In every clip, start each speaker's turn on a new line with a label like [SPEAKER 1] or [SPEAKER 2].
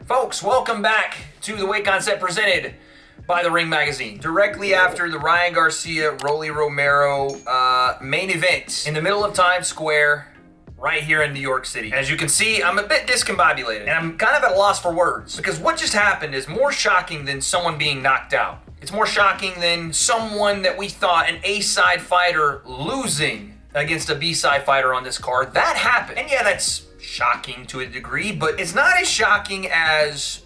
[SPEAKER 1] Folks, welcome back to the Weight Concept presented by the Ring Magazine. Directly after the Ryan Garcia, Rolly Romero main event in the middle of Times Square, right here in New York City. As you can see, I'm a bit discombobulated, and I'm kind of at a loss for words, because what just happened is more shocking than someone being knocked out. It's more shocking than someone that we thought, an A-side fighter, losing against a B-side fighter on this card. That happened. And yeah, that's shocking to a degree, but it's not as shocking as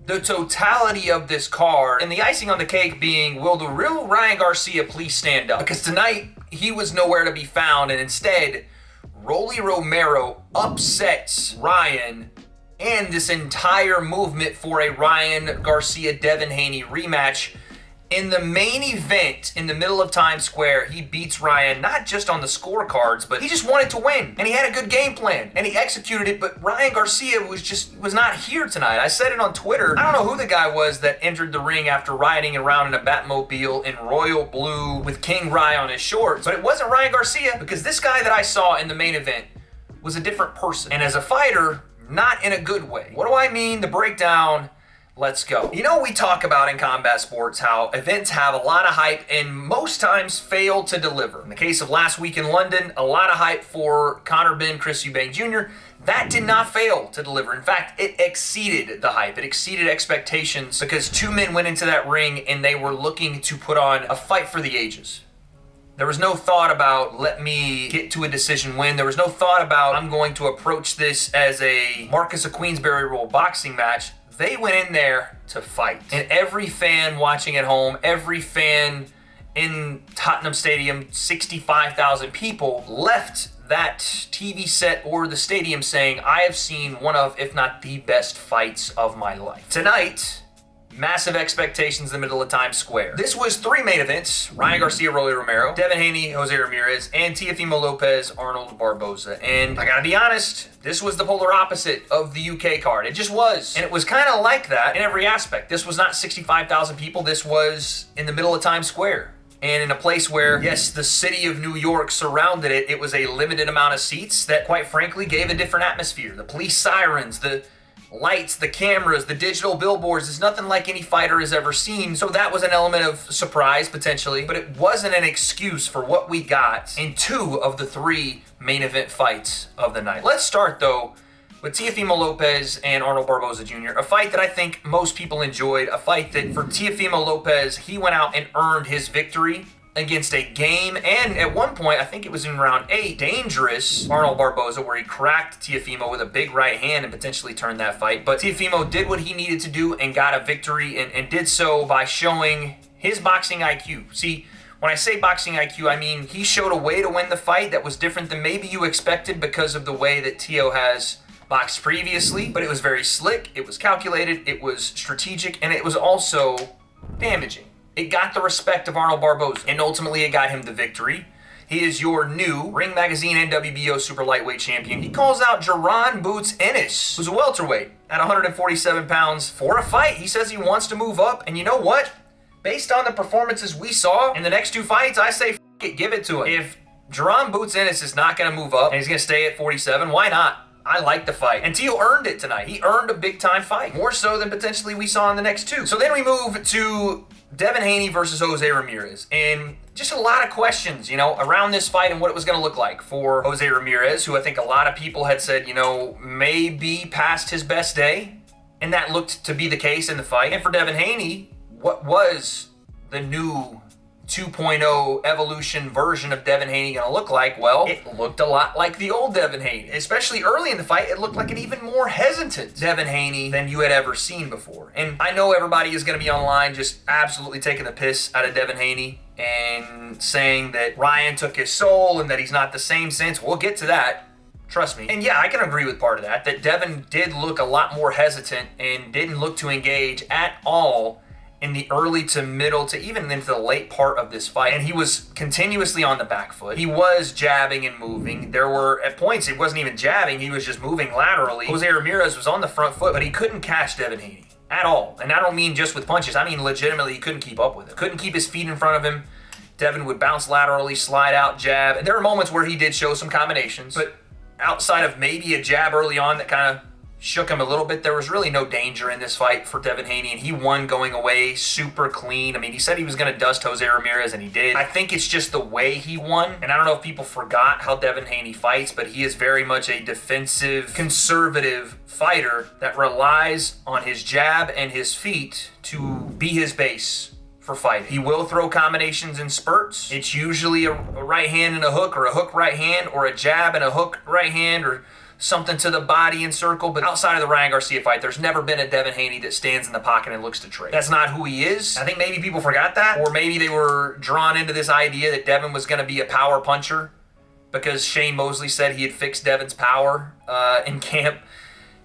[SPEAKER 1] the totality of this card, and the icing on the cake being, will the real Ryan Garcia please stand up? Because tonight, he was nowhere to be found, and instead, Rolly Romero upsets Ryan and this entire movement for a Ryan Garcia-Devin Haney rematch. In the main event, in the middle of Times Square, he beats Ryan, not just on the scorecards, but he just wanted to win. And he had a good game plan, and he executed it, but Ryan Garcia was not here tonight. I said it on Twitter. I don't know who the guy was that entered the ring after riding around in a Batmobile in royal blue with King Rye on his shorts, but it wasn't Ryan Garcia, because this guy that I saw in the main event was a different person. And as a fighter, not in a good way. What do I mean? The breakdown. Let's go. You know, we talk about in combat sports how events have a lot of hype and most times fail to deliver. In the case of last week in London, a lot of hype for Conor Ben, Chris Eubank Jr. That did not fail to deliver. In fact, it exceeded the hype. It exceeded expectations because two men went into that ring and they were looking to put on a fight for the ages. There was no thought about, let me get to a decision win. There was no thought about, I'm going to approach this as a Marcus of Queensberry rule boxing match. They went in there to fight. And every fan watching at home, every fan in Tottenham Stadium, 65,000 people, left that TV set or the stadium saying, I have seen one of, if not the best fights of my life. Tonight, massive expectations in the middle of Times Square. This was three main events: Ryan Garcia, Rolly Romero, Devin Haney, Jose Ramirez, and Teofimo Lopez, Arnold Barboza. And I gotta be honest, this was the polar opposite of the UK card. It just was. And it was kind of like that in every aspect. This was not 65,000 people. This was in the middle of Times Square. And in a place where, yes, the city of New York surrounded it, it was a limited amount of seats that, quite frankly, gave a different atmosphere. The police sirens, the lights, the cameras, the digital billboards is nothing like any fighter has ever seen. So that was an element of surprise, potentially, but it wasn't an excuse for what we got in two of the three main event fights of the night. Let's start, though, with Teofimo Lopez and Arnold Barboza Jr., a fight that I think most people enjoyed, a fight that for Teofimo Lopez, he went out and earned his victory against a game, and at one point, I think it was in round 8, dangerous Arnold Barboza, where he cracked Teofimo with a big right hand and potentially turned that fight. But Teofimo did what he needed to do and got a victory, and did so by showing his boxing IQ. See, when I say boxing IQ, I mean he showed a way to win the fight that was different than maybe you expected because of the way that Teo has boxed previously, but it was very slick, it was calculated, it was strategic, and it was also damaging. It got the respect of Arnold Barboza, and ultimately it got him the victory. He is your new Ring Magazine and WBO Super Lightweight Champion. He calls out Jaron Boots Ennis, who's a welterweight at 147 pounds, for a fight. He says he wants to move up, and you know what? Based on the performances we saw in the next two fights, I say, it, give it to him. If Jaron Boots Ennis is not going to move up, and he's going to stay at 47, why not? I like the fight. And Teo earned it tonight. He earned a big-time fight, more so than potentially we saw in the next two. So then we move to Devin Haney versus Jose Ramirez. And just a lot of questions, around this fight and what it was going to look like for Jose Ramirez, who I think a lot of people had said, may be past his best day. And that looked to be the case in the fight. And for Devin Haney, what was the new 2.0 evolution version of Devin Haney going to look like? Well, it looked a lot like the old Devin Haney. Especially early in the fight, it looked like an even more hesitant Devin Haney than you had ever seen before. And I know everybody is going to be online just absolutely taking the piss out of Devin Haney and saying that Ryan took his soul and that he's not the same since. We'll get to that. Trust me. And yeah, I can agree with part of that Devin did look a lot more hesitant and didn't look to engage at all in the early to middle to even into the late part of this fight. And he was continuously on the back foot. He was jabbing and moving. There were, at points, he wasn't even jabbing, he was just moving laterally. Jose Ramirez was on the front foot, but he couldn't catch Devin Haney at all. And I don't mean just with punches, I mean legitimately he couldn't keep up with it. Couldn't keep his feet in front of him. Devin would bounce laterally, slide out, jab. And there were moments where he did show some combinations, but outside of maybe a jab early on that kind of shook him a little bit. There was really no danger in this fight for Devin Haney, and he won going away super clean. I mean, he said he was going to dust Jose Ramirez, and he did. I think it's just the way he won, and I don't know if people forgot how Devin Haney fights, but he is very much a defensive, conservative fighter that relies on his jab and his feet to be his base for fighting. He will throw combinations in spurts. It's usually a right hand and a hook, or a hook right hand, or a jab and a hook right hand, or something to the body and circle. But outside of the Ryan Garcia fight, there's never been a Devin Haney that stands in the pocket and looks to trade. That's not who he is. I think maybe people forgot that, or maybe they were drawn into this idea that Devin was going to be a power puncher because Shane Mosley said he had fixed Devin's power in camp.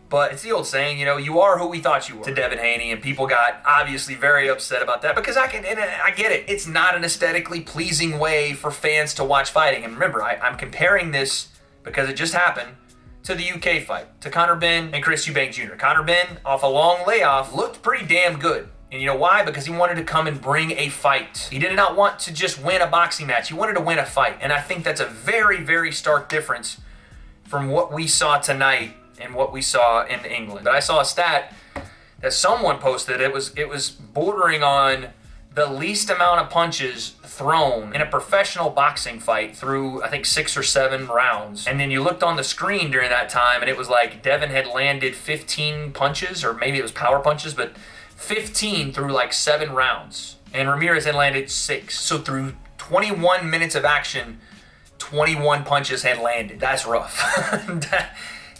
[SPEAKER 1] But it's the old saying, you are who we thought you were to Devin Haney, and people got obviously very upset about that because I get it. It's not an aesthetically pleasing way for fans to watch fighting. And remember, I'm comparing this because it just happened to the UK fight, to Conor Benn and Chris Eubank Jr. Conor Benn, off a long layoff, looked pretty damn good. And you know why? Because he wanted to come and bring a fight. He did not want to just win a boxing match. He wanted to win a fight. And I think that's a very, very stark difference from what we saw tonight and what we saw in England. But I saw a stat that someone posted. It was bordering on the least amount of punches thrown in a professional boxing fight through, I think, 6 or 7 rounds. And then you looked on the screen during that time, and it was like Devin had landed 15 punches, or maybe it was power punches, but 15 through like 7 rounds. And Ramirez had landed 6. So through 21 minutes of action, 21 punches had landed. That's rough.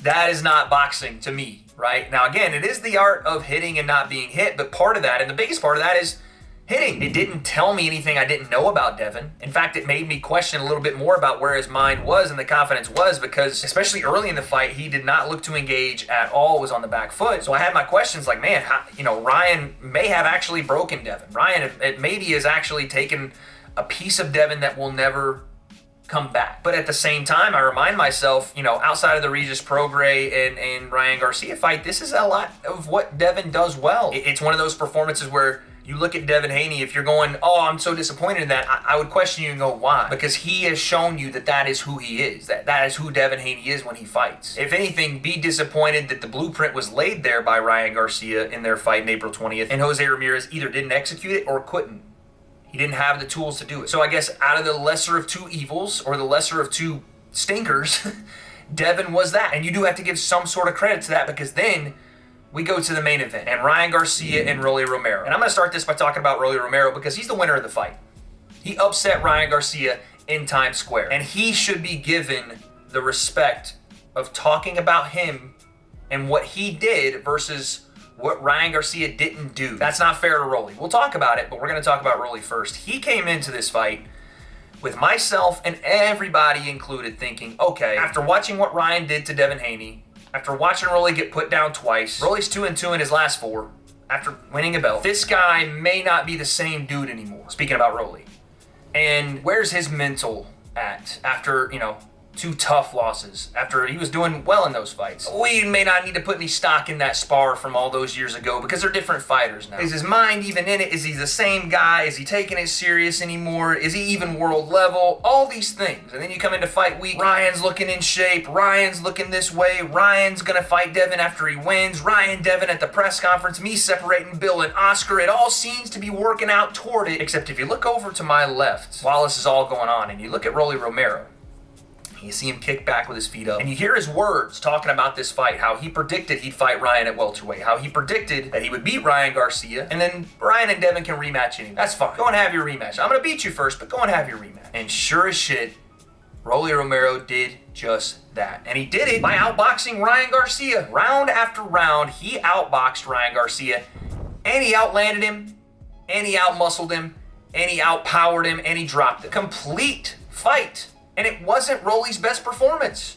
[SPEAKER 1] That is not boxing to me, right? Now, again, it is the art of hitting and not being hit, but part of that, and the biggest part of that, is hitting. It didn't tell me anything I didn't know about Devin. In fact, it made me question a little bit more about where his mind was and the confidence was, because especially early in the fight, he did not look to engage at all, was on the back foot. So I had my questions like, man, Ryan may have actually broken Devin. Ryan, it maybe has actually taken a piece of Devin that will never come back. But at the same time, I remind myself, outside of the Regis Prograis and Ryan Garcia fight, this is a lot of what Devin does well. It's one of those performances where you look at Devin Haney, if you're going, oh, I'm so disappointed in that, I would question you and go, why? Because he has shown you that is who he is. That is who Devin Haney is when he fights. If anything, be disappointed that the blueprint was laid there by Ryan Garcia in their fight on April 20th, and Jose Ramirez either didn't execute it or couldn't. He didn't have the tools to do it. So I guess out of the lesser of two evils, or the lesser of two stinkers, Devin was that. And you do have to give some sort of credit to that, because then we go to the main event, and Ryan Garcia and Rolly Romero. And I'm going to start this by talking about Rolly Romero, because he's the winner of the fight. He upset Ryan Garcia in Times Square, and he should be given the respect of talking about him and what he did versus what Ryan Garcia didn't do. That's not fair to Rolly. We'll talk about it, but we're going to talk about Rolly first. He came into this fight with myself and everybody included thinking, okay, after watching what Ryan did to Devin Haney, after watching Rolly get put down twice, Rolly's 2-2 in his last 4 after winning a belt. This guy may not be the same dude anymore, speaking about Rolly. And where's his mental at after, 2 tough losses, after he was doing well in those fights? We may not need to put any stock in that spar from all those years ago, because they're different fighters now. Is his mind even in it? Is he the same guy? Is he taking it serious anymore? Is he even world level? All these things. And then you come into fight week, Ryan's looking in shape, Ryan's looking this way, Ryan's gonna fight Devin after he wins, Devin at the press conference, me separating Bill and Oscar. It all seems to be working out toward it, except if you look over to my left while this is all going on, and you look at Rolly Romero, you see him kick back with his feet up, and you hear his words talking about this fight, how he predicted he'd fight Ryan at welterweight, how he predicted that he would beat Ryan Garcia, and then Ryan and Devin can rematch anyway. That's fine. Go and have your rematch. I'm going to beat you first, but go and have your rematch. And sure as shit, Rolly Romero did just that. And he did it by outboxing Ryan Garcia. Round after round, he outboxed Ryan Garcia, and he outlanded him, and he outmuscled him, and he outpowered him, and he dropped him. Complete fight. And it wasn't Rolly's best performance.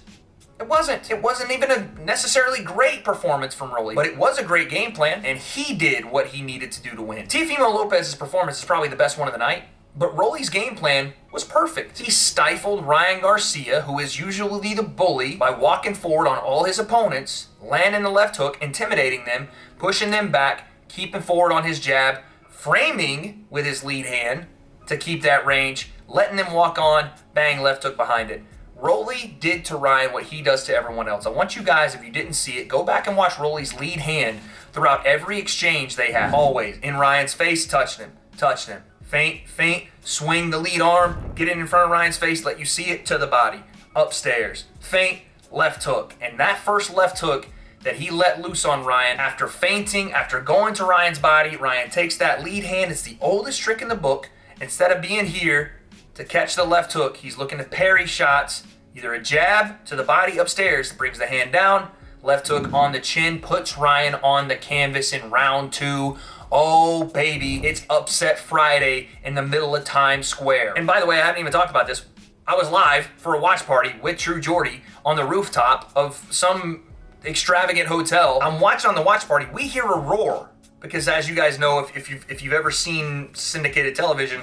[SPEAKER 1] It wasn't. It wasn't even a necessarily great performance from Rolly, but it was a great game plan, and he did what he needed to do to win. Teofimo Lopez's performance is probably the best one of the night, but Rolly's game plan was perfect. He stifled Ryan Garcia, who is usually the bully, by walking forward on all his opponents, landing the left hook, intimidating them, pushing them back, keeping forward on his jab, framing with his lead hand to keep that range, letting them walk on, bang, left hook behind it. Rolly did to Ryan what he does to everyone else. I want you guys, if you didn't see it, go back and watch Rolly's lead hand throughout every exchange they have. Always. In Ryan's face, touching him. Feint, swing the lead arm, get it in front of Ryan's face, let you see it to the body. Upstairs. Feint, left hook. And that first left hook that he let loose on Ryan, after feinting, after going to Ryan's body, Ryan takes that lead hand. It's the oldest trick in the book. Instead of being here to catch the left hook, he's looking to parry shots. Either a jab to the body upstairs, brings the hand down, left hook on the chin, puts Ryan on the canvas in round 2. Oh, baby, it's Upset Friday in the middle of Times Square. And by the way, I haven't even talked about this. I was live for a watch party with True Geordie on the rooftop of some extravagant hotel. I'm watching on the watch party. We hear a roar because, as you guys know, if you've ever seen syndicated television,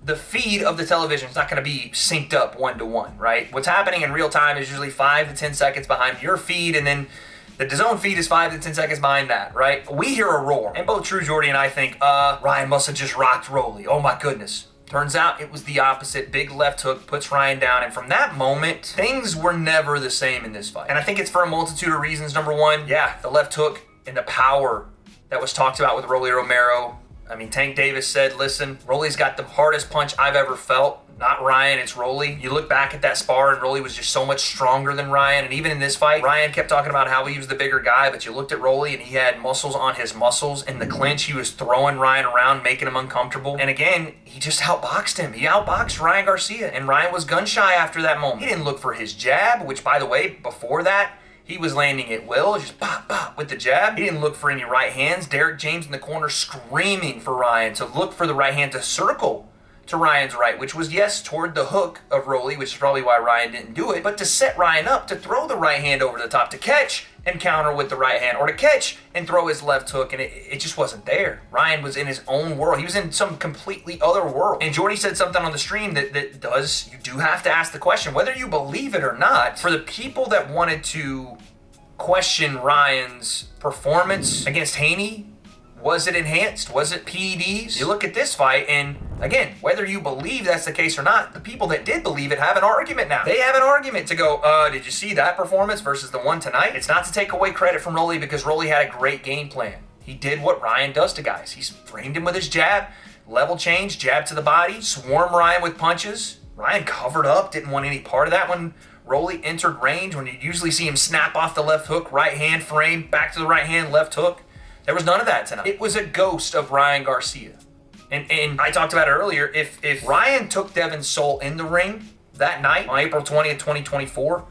[SPEAKER 1] the feed of the television is not going to be synced up 1-to-1, right? What's happening in real time is usually 5 to 10 seconds behind your feed, and then the DAZN feed is 5 to 10 seconds behind that, right? We hear a roar, and both True Geordie and I think, Ryan must have just rocked Rolly. Oh my goodness. Turns out it was the opposite. Big left hook puts Ryan down, and from that moment, things were never the same in this fight. And I think it's for a multitude of reasons. Number one, the left hook and the power that was talked about with Rolly Romero. I mean, Tank Davis said, listen, Rolly's got the hardest punch I've ever felt. Not Ryan, it's Rolly. You look back at that spar, and Rolly was just so much stronger than Ryan. And even in this fight, Ryan kept talking about how he was the bigger guy, but you looked at Rolly, and he had muscles on his muscles. In the clinch, he was throwing Ryan around, making him uncomfortable. And again, he just outboxed him. He outboxed Ryan Garcia, and Ryan was gun shy after that moment. He didn't look for his jab, which, by the way, before that, he was landing at will, just bop with the jab. He didn't look for any right hands. Derek James in the corner screaming for Ryan to look for the right hand to circle to Ryan's right, which was, yes, toward the hook of Rolly, which is probably why Ryan didn't do it, but to set Ryan up to throw the right hand over the top, to catch and counter with the right hand, or to catch and throw his left hook, and it just wasn't there. Ryan was in his own world. He was in some completely other world. And Geordie said something on the stream that does, you do have to ask the question, whether you believe it or not, for the people that wanted to question Ryan's performance against Haney. Was it enhanced? Was it PEDs? You look at this fight, and again, whether you believe that's the case or not, the people that did believe it have an argument now. They have an argument to go, did you see that performance versus the one tonight? It's not to take away credit from Rolly, because Rolly had a great game plan. He did what Ryan does to guys. He's framed him with his jab, level change, jab to the body, swarm Ryan with punches. Ryan covered up, didn't want any part of that when Rolly entered range, when you usually see him snap off the left hook, right hand frame, back to the right hand, left hook. There was none of that tonight. It was a ghost of Ryan Garcia. And I talked about it earlier. If Ryan took Devin's soul in the ring that night on April 20th, 2024,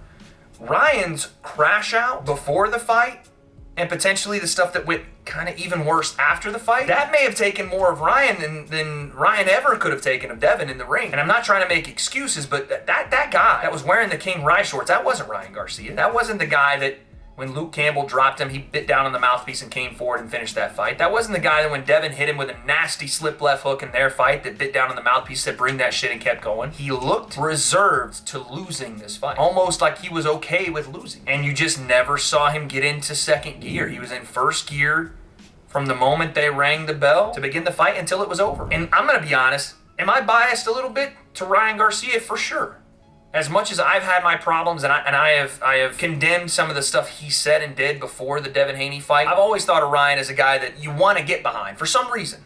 [SPEAKER 1] Ryan's crash out before the fight and potentially the stuff that went kind of even worse after the fight, that may have taken more of Ryan than Ryan ever could have taken of Devin in the ring. And I'm not trying to make excuses, but that guy that was wearing the King Rye shorts, that wasn't Ryan Garcia. That wasn't the guy that when Luke Campbell dropped him, he bit down on the mouthpiece and came forward and finished that fight. That wasn't the guy that when Devin hit him with a nasty slip left hook in their fight that bit down on the mouthpiece, said bring that shit and kept going. He looked reserved to losing this fight. Almost like he was okay with losing. And you just never saw him get into second gear. He was in first gear from the moment they rang the bell to begin the fight until it was over. And I'm going to be honest, am I biased a little bit to Ryan Garcia? For sure. As much as I've had my problems and I have condemned some of the stuff he said and did before the Devin Haney fight, I've always thought of Ryan as a guy that you want to get behind for some reason.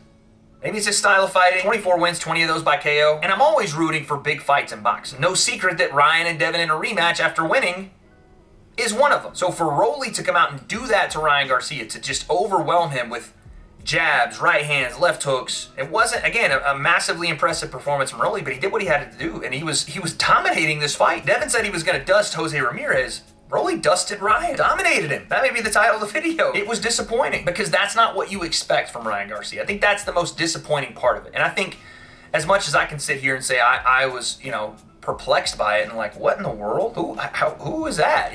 [SPEAKER 1] Maybe it's his style of fighting. 24 wins, 20 of those by KO. And I'm always rooting for big fights in boxing. No secret that Ryan and Devin in a rematch after winning is one of them. So for Rolly to come out and do that to Ryan Garcia, to just overwhelm him with jabs, right hands, left hooks. It wasn't, again, a massively impressive performance from Rolly, but he did what he had to do, and he was dominating this fight. Devin said he was going to dust Jose Ramirez. Rolly dusted Ryan, dominated him. That may be the title of the video. It was disappointing because that's not what you expect from Ryan Garcia. I think that's the most disappointing part of it. And I think as much as I can sit here and say I was, perplexed by it and like, what in the world? Who is that,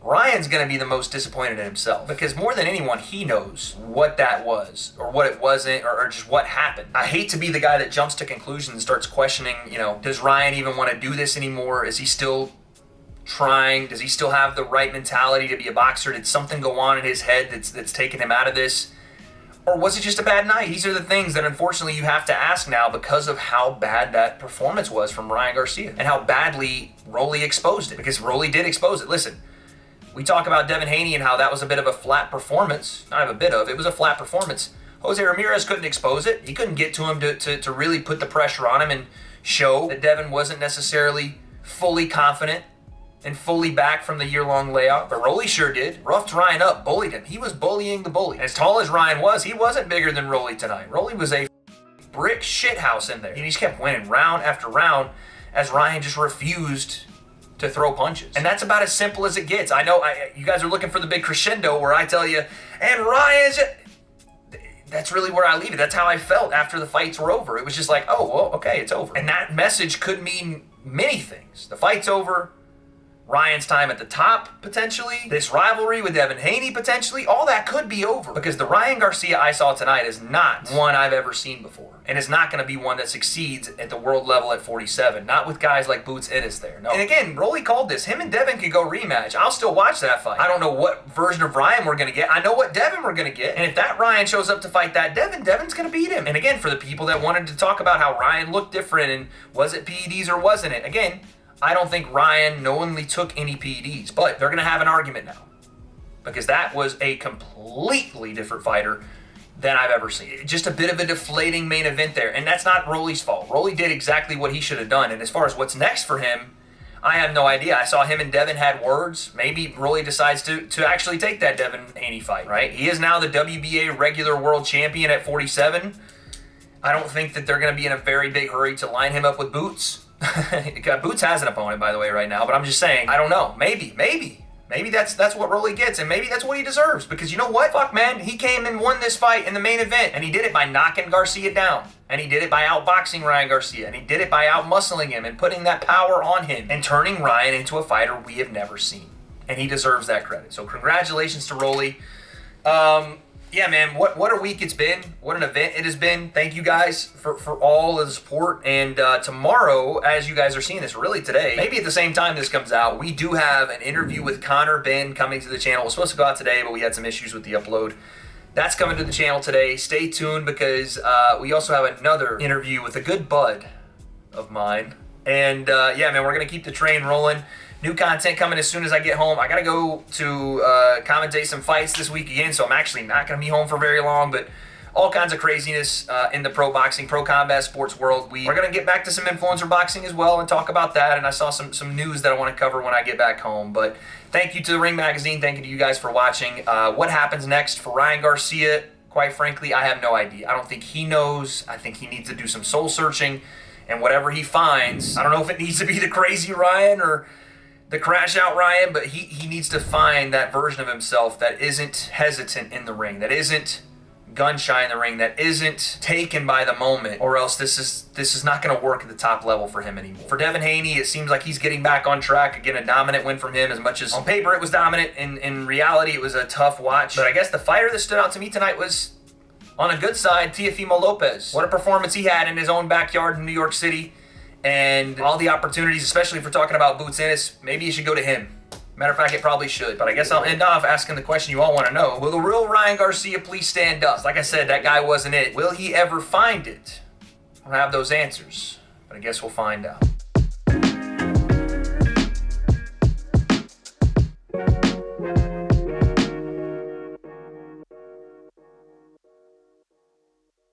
[SPEAKER 1] Ryan's going to be the most disappointed in himself because more than anyone, he knows what that was or what it wasn't or just what happened. I hate to be the guy that jumps to conclusions and starts questioning, does Ryan even want to do this anymore? Is he still trying? Does he still have the right mentality to be a boxer? Did something go on in his head that's taking him out of this? Or was it just a bad night? These are the things that unfortunately you have to ask now because of how bad that performance was from Ryan Garcia and how badly Rolly exposed it. Because Rolly did expose it. Listen, we talk about Devin Haney and how that was a bit of a flat performance. Not a bit of, it was a flat performance. Jose Ramirez couldn't expose it. He couldn't get to him to really put the pressure on him and show that Devin wasn't necessarily fully confident and fully back from the year-long layoff. But Rolly sure did. Roughed Ryan up, bullied him. He was bullying the bully. As tall as Ryan was, he wasn't bigger than Rolly tonight. Rolly was a brick shithouse in there. And he just kept winning round after round as Ryan just refused to throw punches. And that's about as simple as it gets. I know you guys are looking for the big crescendo where I tell you, and Ryan's... That's really where I leave it. That's how I felt after the fights were over. It was just like, oh, well, okay, it's over. And that message could mean many things. The fight's over. Ryan's time at the top, potentially. This rivalry with Devin Haney, potentially. All that could be over. Because the Ryan Garcia I saw tonight is not one I've ever seen before. And it's not going to be one that succeeds at the world level at 47. Not with guys like W.A.D.E there. No. And again, Rolly called this. Him and Devin could go rematch. I'll still watch that fight. I don't know what version of Ryan we're going to get. I know what Devin we're going to get. And if that Ryan shows up to fight that Devin's going to beat him. And again, for the people that wanted to talk about how Ryan looked different and was it PEDs or wasn't it? Again, I don't think Ryan knowingly took any PEDs, but they're going to have an argument now because that was a completely different fighter than I've ever seen. Just a bit of a deflating main event there, and that's not Rolly's fault. Rolly did exactly what he should have done, and as far as what's next for him, I have no idea. I saw him and Devin had words. Maybe Rolly decides to actually take that Devin Haney fight, right? He is now the WBA regular world champion at 47. I don't think that they're going to be in a very big hurry to line him up with Boots. Boots has an opponent, by the way, right now, but I'm just saying, I don't know. Maybe that's what Rolly gets, and maybe that's what he deserves, because you know what? Fuck, man, he came and won this fight in the main event, and he did it by knocking Garcia down, and he did it by outboxing Ryan Garcia, and he did it by outmuscling him and putting that power on him and turning Ryan into a fighter we have never seen, and he deserves that credit. So congratulations to Rolly. Yeah, man, what a week it's been. What an event it has been. Thank you guys for all of the support. And tomorrow, as you guys are seeing this, really today, maybe at the same time this comes out, we do have an interview with Connor Ben coming to the channel. It was supposed to go out today, but we had some issues with the upload. That's coming to the channel today. Stay tuned because we also have another interview with a good bud of mine. And yeah, man, we're going to keep the train rolling. New content coming as soon as I get home. I got to go to commentate some fights this week again, so I'm actually not going to be home for very long, but all kinds of craziness in the pro boxing, pro combat sports world. We're going to get back to some influencer boxing as well and talk about that, and I saw some news that I want to cover when I get back home. But thank you to the Ring Magazine. Thank you to you guys for watching. What happens next for Ryan Garcia, quite frankly, I have no idea. I don't think he knows. I think he needs to do some soul searching, and whatever he finds, I don't know if it needs to be the crazy Ryan or the crash out Ryan, but he needs to find that version of himself that isn't hesitant in the ring, that isn't gun shy in the ring, that isn't taken by the moment, or else this is not going to work at the top level for him anymore. For Devin Haney, it seems like he's getting back on track. Again, a dominant win from him. As much as on paper it was dominant, in reality it was a tough watch. But I guess the fighter that stood out to me tonight was, on a good side, Teofimo Lopez. What a performance he had in his own backyard in New York City. And all the opportunities, especially if we're talking about W.A.D.E, maybe you should go to him. Matter of fact, it probably should. But I guess I'll end off asking the question you all want to know. Will the real Ryan Garcia please stand up? Like I said, that guy wasn't it. Will he ever find it? I don't have those answers, but I guess we'll find out.